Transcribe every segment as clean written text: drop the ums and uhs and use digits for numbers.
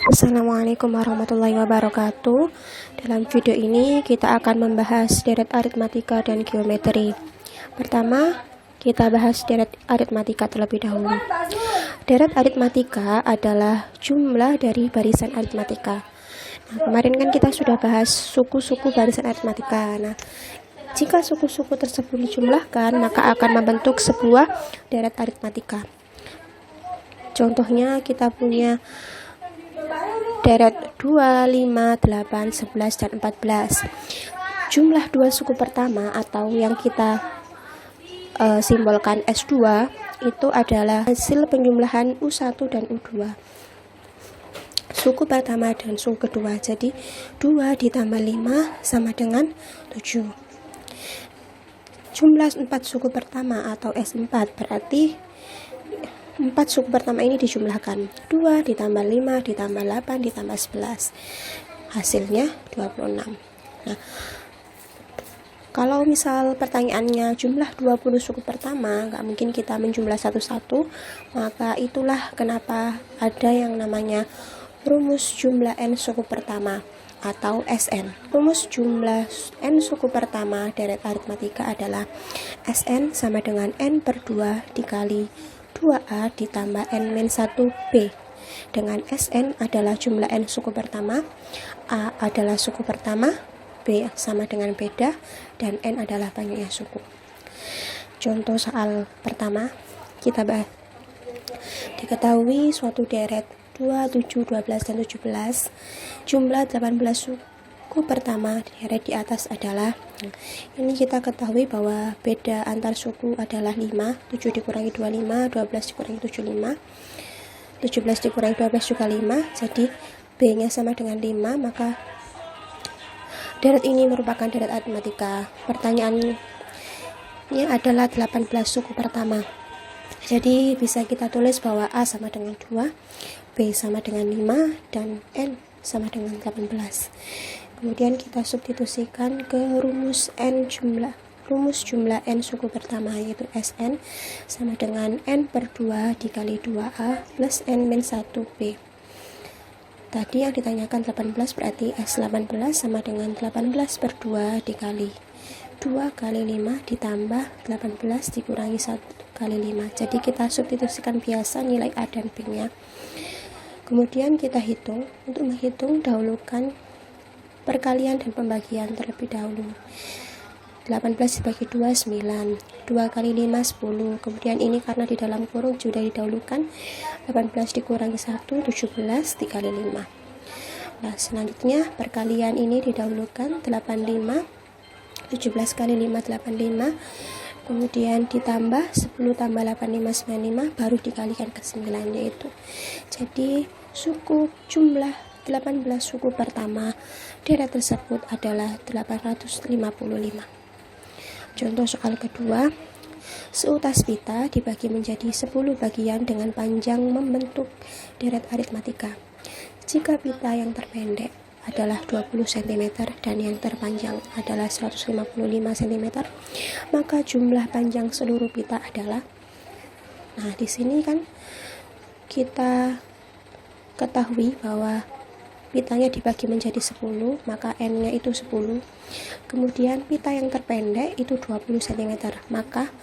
Assalamualaikum warahmatullahi wabarakatuh. Dalam video ini kita akan membahas deret aritmatika dan geometri. Pertama, kita bahas deret aritmatika terlebih dahulu. Deret aritmatika adalah jumlah dari barisan aritmatika. Nah, kemarin kan kita sudah bahas suku-suku barisan aritmatika. Nah, jika suku-suku tersebut dijumlahkan, maka akan membentuk sebuah deret aritmatika. Contohnya kita punya deret 2, 5, 8, 11, dan 14. Jumlah dua suku pertama atau yang kita simbolkan S2 itu adalah hasil penjumlahan U1 dan U2. Suku pertama dan suku kedua. Jadi 2 ditambah 5 sama dengan 7. Jumlah 4 suku pertama atau S4 berarti 4 suku pertama ini dijumlahkan. 2 ditambah 5 ditambah 8 ditambah 11. Hasilnya 26. Nah, kalau misal pertanyaannya jumlah 20 suku pertama, nggak mungkin kita menjumlah satu-satu, maka itulah kenapa ada yang namanya rumus jumlah n suku pertama atau SN. Rumus jumlah n suku pertama deret aritmatika adalah SN sama dengan n per 2 dikali 2A ditambah n-1B, dengan Sn adalah jumlah n suku pertama, A adalah suku pertama, B sama dengan beda, dan n adalah banyaknya suku. Contoh soal pertama kita bahas. Diketahui suatu deret 2, 7, 12, dan 17, jumlah 18 suku pertama deret di atas adalah, ini kita ketahui bahwa beda antar suku adalah 5, 7 dikurangi 25, 12 dikurangi 75, 17 dikurangi 12 juga 5, jadi B nya sama dengan 5, maka deret ini merupakan deret aritmatika. Pertanyaannya adalah 18 suku pertama, jadi bisa kita tulis bahwa A sama dengan 2, B sama dengan 5, dan N sama dengan 18. Kemudian kita substitusikan ke rumus jumlah n suku pertama, yaitu Sn sama dengan n per 2 dikali 2A plus n-1B. Tadi yang ditanyakan 18, berarti S18 sama dengan 18 per 2 dikali 2 kali 5 ditambah 18 dikurangi 1 kali 5. Jadi kita substitusikan biasa nilai A dan B nya. Kemudian kita hitung. Untuk menghitung dahulukan perkalian dan pembagian terlebih dahulu. 18 dibagi 2, 9. 2 kali 5, 10. Kemudian ini karena di dalam kurung sudah didahulukan. 18 dikurangi 1, 17 dikali 5. Nah, selanjutnya perkalian ini didahulukan. 85, 17 kali 5, 85. Kemudian ditambah 10 tambah 8, 5, 95, baru dikalikan ke 9, yaitu. Jadi jumlah 18 suku pertama deret tersebut adalah 855. Contoh soal kedua, seutas pita dibagi menjadi 10 bagian dengan panjang membentuk deret aritmatika. Jika pita yang terpendek adalah 20 cm dan yang terpanjang adalah 155 cm, maka jumlah panjang seluruh pita adalah, nah di sini kan kita ketahui bahwa pitanya dibagi menjadi 10, maka n-nya itu 10. Kemudian pita yang terpendek itu 20 cm, maka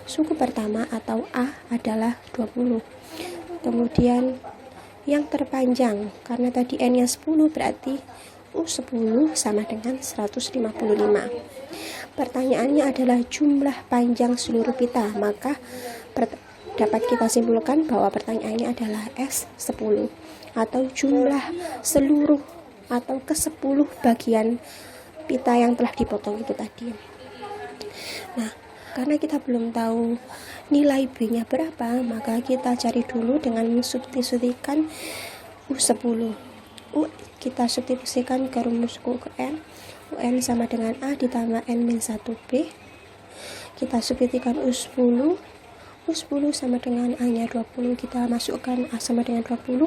suku pertama atau A adalah 20. Kemudian yang terpanjang, karena tadi n-nya 10, berarti U10 sama dengan 155. Pertanyaannya adalah jumlah panjang seluruh pita, maka dapat kita simpulkan bahwa pertanyaannya adalah S10 atau jumlah seluruh atau ke-10 bagian pita yang telah dipotong itu tadi. Nah, karena kita belum tahu nilai B-nya berapa, maka kita cari dulu dengan mensubstitusikan U10. Kita substitusikan ke rumus U ke N. UN sama dengan A ditambah N-1B. Kita substitusikan U10. U10 sama dengan A-nya 20. Kita masukkan A sama dengan 20.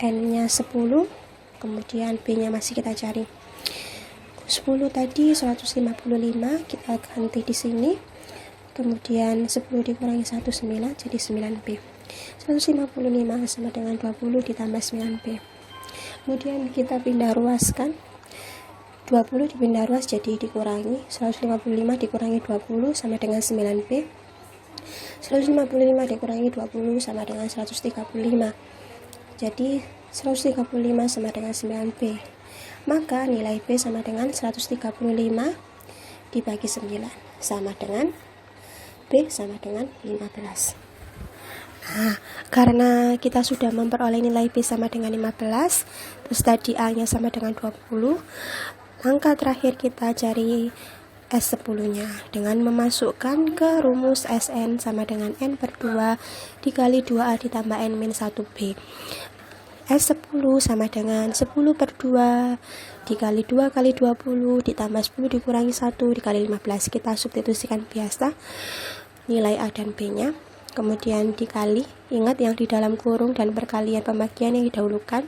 N-nya 10. Kemudian B-nya masih kita cari. 10 tadi 155, kita ganti di sini. Kemudian 10 dikurangi 1, 9, jadi 9B. 155 sama dengan 20 ditambah 9B. Kemudian kita pindah ruaskan, 20 dipindah ruas jadi dikurangi 155 dikurangi 20 sama dengan 9B. 155 dikurangi 20 sama dengan 135. Jadi 135 sama dengan 9B. Maka nilai B sama dengan 135 dibagi 9 sama dengan B sama dengan 15. Nah, karena kita sudah memperoleh nilai B sama dengan 15, terus tadi A nya sama dengan 20, langkah terakhir kita cari S10-nya dengan memasukkan ke rumus Sn sama dengan N per 2 dikali 2A ditambah N min 1B. S10 sama dengan 10 per 2 dikali 2 kali 20 ditambah 10 dikurangi 1 dikali 15. Kita substitusikan biasa nilai A dan B nya, kemudian dikali, ingat yang di dalam kurung dan perkalian pembagian yang didahulukan.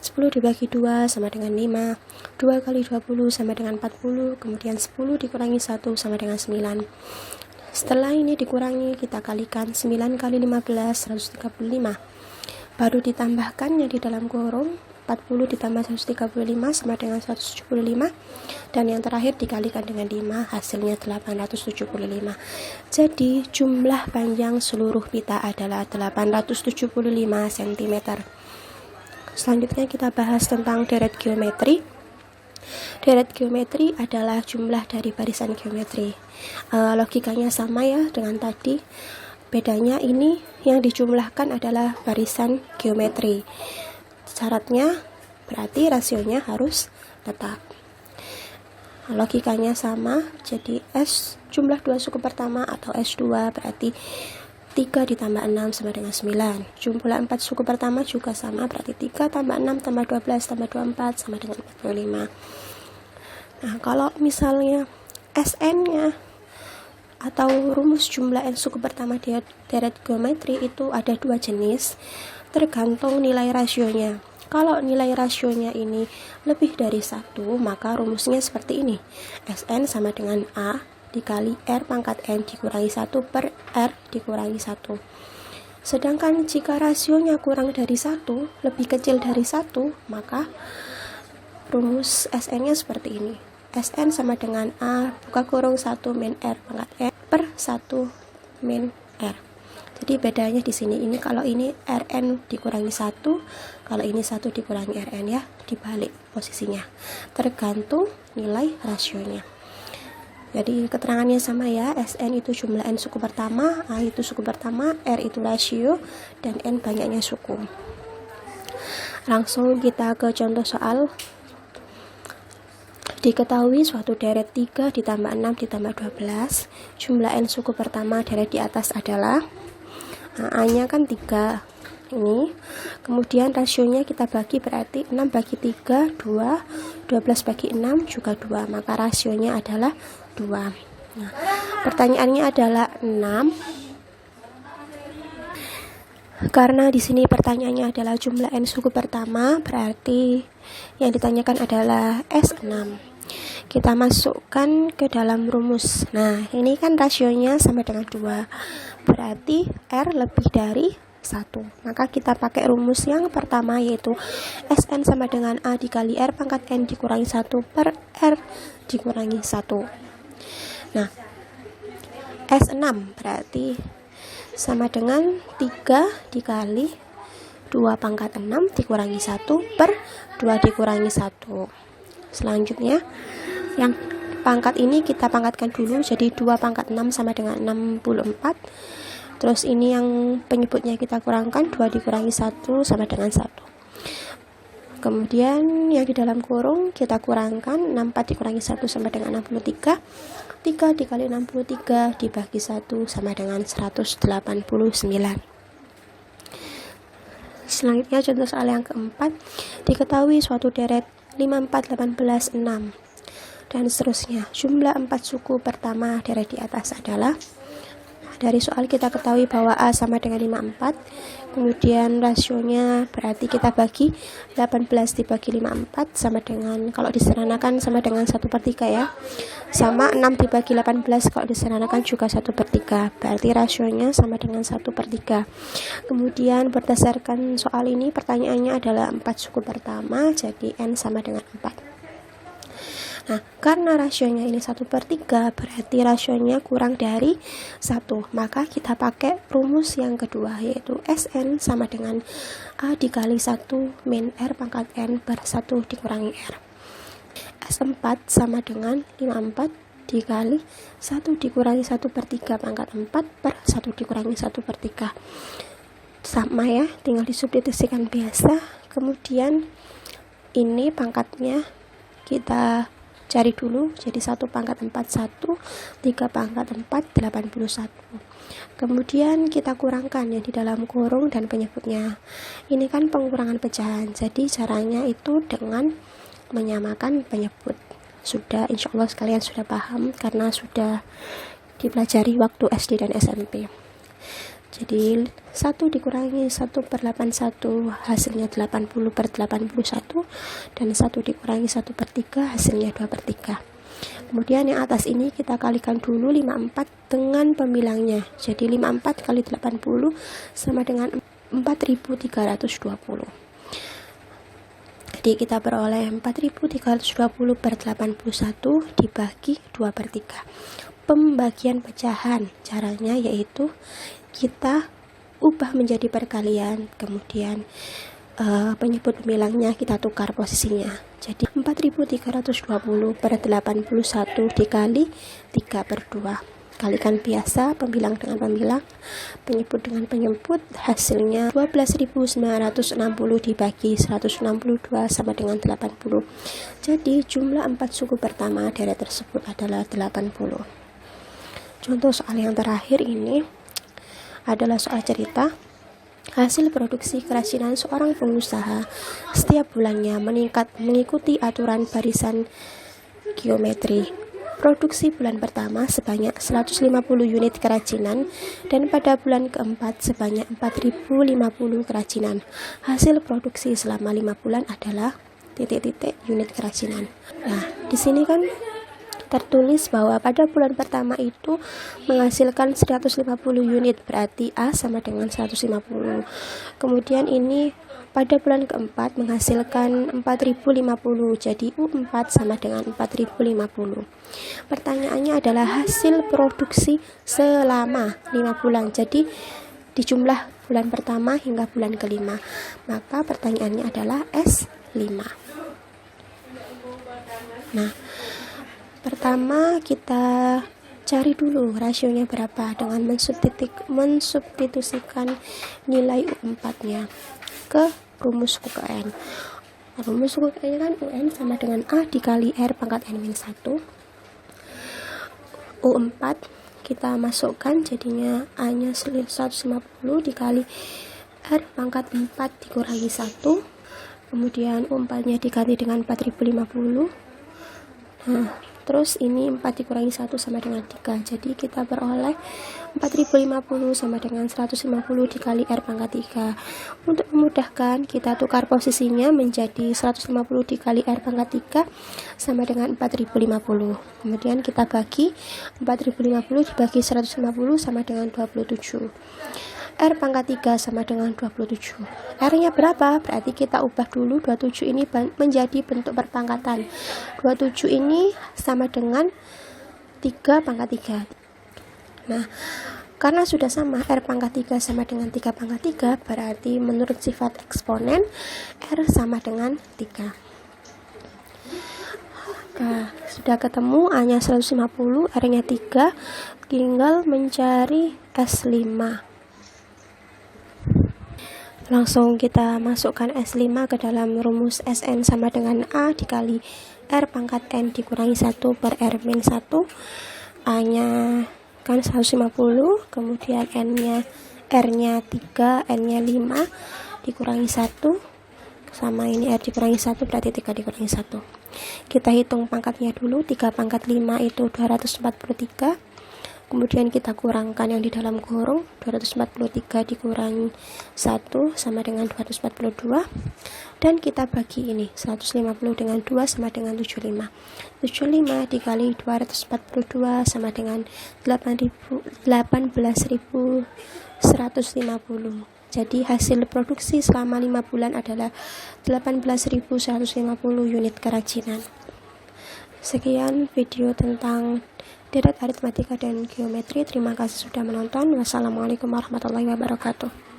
10 dibagi 2 sama dengan 5, 2 kali 20 sama dengan 40, kemudian 10 dikurangi 1 sama dengan 9. Setelah ini dikurangi, kita kalikan 9 kali 15, 135. Baru ditambahkan yang di dalam kurung, 40 ditambah 135 sama dengan 175, dan yang terakhir dikalikan dengan 5, hasilnya 875. Jadi jumlah panjang seluruh pita adalah 875 cm. Selanjutnya kita bahas tentang deret geometri. Deret geometri adalah jumlah dari barisan geometri. Logikanya sama ya dengan tadi. Bedanya ini yang dijumlahkan adalah barisan geometri. Syaratnya berarti rasionya harus tetap. Logikanya sama, jadi S jumlah 2 suku pertama atau S2 berarti 3 ditambah 6 sama dengan 9. Jumlah 4 suku pertama juga sama, berarti 3 tambah 6 tambah 12 tambah 24 sama dengan 45. Nah, kalau misalnya Sn-nya atau rumus jumlah N suku pertama deret geometri itu ada 2 jenis, tergantung nilai rasionya. Kalau nilai rasionya ini lebih dari 1, maka rumusnya seperti ini. Sn sama dengan A dikali R pangkat N dikurangi 1 per R dikurangi 1. Sedangkan jika rasionya kurang dari 1, lebih kecil dari 1, maka rumus Sn-nya seperti ini. Sn sama dengan A buka kurung 1 min R pangkat N per 1 min R. Jadi bedanya di sini, ini kalau ini Rn dikurangi 1, kalau ini 1 dikurangi Rn ya, dibalik posisinya. Tergantung nilai rasionya. Jadi keterangannya sama ya, Sn itu jumlah N suku pertama, A itu suku pertama, R itu rasio, dan N banyaknya suku. Langsung kita ke contoh soal. Diketahui suatu deret 3 ditambah 6 ditambah 12, jumlah N suku pertama deret di atas adalah, A-nya kan 3 ini, kemudian rasionya kita bagi berarti 6 bagi 3, 2, 12 bagi 6 juga 2, maka rasionya adalah 2. Nah, pertanyaannya adalah 6. Karena di sini pertanyaannya adalah jumlah N suku pertama, berarti yang ditanyakan adalah S6. Kita masukkan ke dalam rumus. Nah, ini kan rasionya sama dengan 2. Berarti R lebih dari 1. Maka kita pakai rumus yang pertama, yaitu Sn sama dengan A dikali R pangkat N dikurangi 1 per R dikurangi 1. Nah, S6 berarti sama dengan 3 dikali 2 pangkat 6 dikurangi 1 per 2 dikurangi 1. Selanjutnya yang pangkat ini kita pangkatkan dulu, jadi 2 pangkat 6 sama dengan 64. Terus ini yang penyebutnya kita kurangkan, 2 dikurangi 1 sama dengan 1. Kemudian yang di dalam kurung kita kurangkan, 64 dikurangi 1 sama dengan 63. 3 dikali 63 dibagi 1 sama dengan 189. Selanjutnya contoh soal yang keempat. Diketahui suatu deret 5, 4, 18, 6 dan seterusnya. Jumlah 4 suku pertama deret di atas adalah, Dari soal kita ketahui bahwa A sama dengan 54, kemudian rasionya berarti kita bagi 18 dibagi 54 sama dengan, kalau disederhanakan sama dengan 1/3 ya, sama 6 dibagi 18 kalau disederhanakan juga 1/3, berarti rasionya sama dengan 1/3. Kemudian berdasarkan soal ini pertanyaannya adalah 4 suku pertama, jadi N sama dengan 4. Nah, karena rasionya ini 1/3, berarti rasionya kurang dari 1, maka kita pakai rumus yang kedua, yaitu Sn sama dengan A dikali 1 min R pangkat N per 1 dikurangi R. S4 sama dengan 54 dikali 1 dikurangi 1/3 pangkat 4 per 1 dikurangi 1/3. Sama ya, tinggal disubstitusikan biasa. Kemudian ini pangkatnya kita cari dulu, jadi 1 pangkat 4 1, 3 pangkat 4 81. Kemudian kita kurangkan yang di dalam kurung dan penyebutnya. Ini kan pengurangan pecahan, jadi caranya itu dengan menyamakan penyebut. Sudah, insya Allah sekalian sudah paham karena sudah dipelajari waktu SD dan SMP. Jadi 1 dikurangi 1/81 hasilnya 80/81, dan 1 dikurangi 1/3 hasilnya 2/3. Kemudian yang atas ini kita kalikan dulu 54 dengan pembilangnya. Jadi 54 kali 80 sama dengan 4320. Jadi kita peroleh 4320/81 dibagi 2/3. Pembagian pecahan caranya yaitu kita ubah menjadi perkalian, kemudian penyebut pembilangnya kita tukar posisinya. Jadi 4320/81 dikali 3/2, kalikan biasa pembilang dengan pembilang, penyebut dengan penyebut, hasilnya 12.960 dibagi 162 sama dengan 80. Jadi jumlah 4 suku pertama deret tersebut adalah 80. Contoh soal yang terakhir ini adalah soal cerita. Hasil produksi kerajinan seorang pengusaha setiap bulannya meningkat mengikuti aturan barisan geometri. Produksi bulan pertama sebanyak 150 unit kerajinan dan pada bulan keempat sebanyak 4050 kerajinan. Hasil produksi selama 5 bulan adalah titik-titik unit kerajinan. Nah, di sini kan tertulis bahwa pada bulan pertama itu menghasilkan 150 unit, berarti A sama dengan 150. Kemudian ini pada bulan keempat menghasilkan 4050, jadi U4 sama dengan 4050. Pertanyaannya adalah hasil produksi selama 5 bulan, jadi dijumlah bulan pertama hingga bulan kelima. Maka pertanyaannya adalah S5. Nah, pertama kita cari dulu rasionya berapa dengan mensubstitusikan nilai U4-nya ke rumus UKN. Rumus UKN kan UN sama dengan A dikali R pangkat N-1. U4 kita masukkan, jadinya A-nya 150 dikali R pangkat 4 dikurangi 1. Kemudian U4-nya diganti dengan 4050. Nah, terus ini 4 dikurangi 1 sama dengan 3. Jadi kita beroleh 4050 sama dengan 150 dikali R pangkat 3. Untuk memudahkan, kita tukar posisinya menjadi 150 dikali R pangkat 3 sama dengan 4050. Kemudian kita bagi 4050 dibagi 150 sama dengan 27. R pangkat 3 sama dengan 27. R-nya berapa? Berarti kita ubah dulu 27 ini menjadi bentuk perpangkatan. 27 ini sama dengan 3 pangkat 3. Nah, karena sudah sama R pangkat 3 sama dengan 3 pangkat 3, berarti menurut sifat eksponen R sama dengan 3. Nah, sudah ketemu A-nya 150, R-nya 3, tinggal mencari S5. Langsung kita masukkan S5 ke dalam rumus Sn sama dengan A dikali R pangkat N dikurangi 1 per R min 1. A-nya kan 150, kemudian R-nya 3, N-nya 5 dikurangi 1, sama ini R dikurangi 1 berarti 3 dikurangi 1. Kita hitung pangkatnya dulu. 3 pangkat 5 itu 243, kemudian kita kurangkan yang di dalam kurung, 243 dikurangi 1 sama dengan 242, dan kita bagi ini 150 dengan 2 sama dengan 75. 75 dikali 242 sama dengan 18.150. Jadi hasil produksi selama 5 bulan adalah 18.150 unit kerajinan. Sekian video tentang deret aritmatika dan geometri. Terima kasih sudah menonton. Wassalamualaikum warahmatullahi wabarakatuh.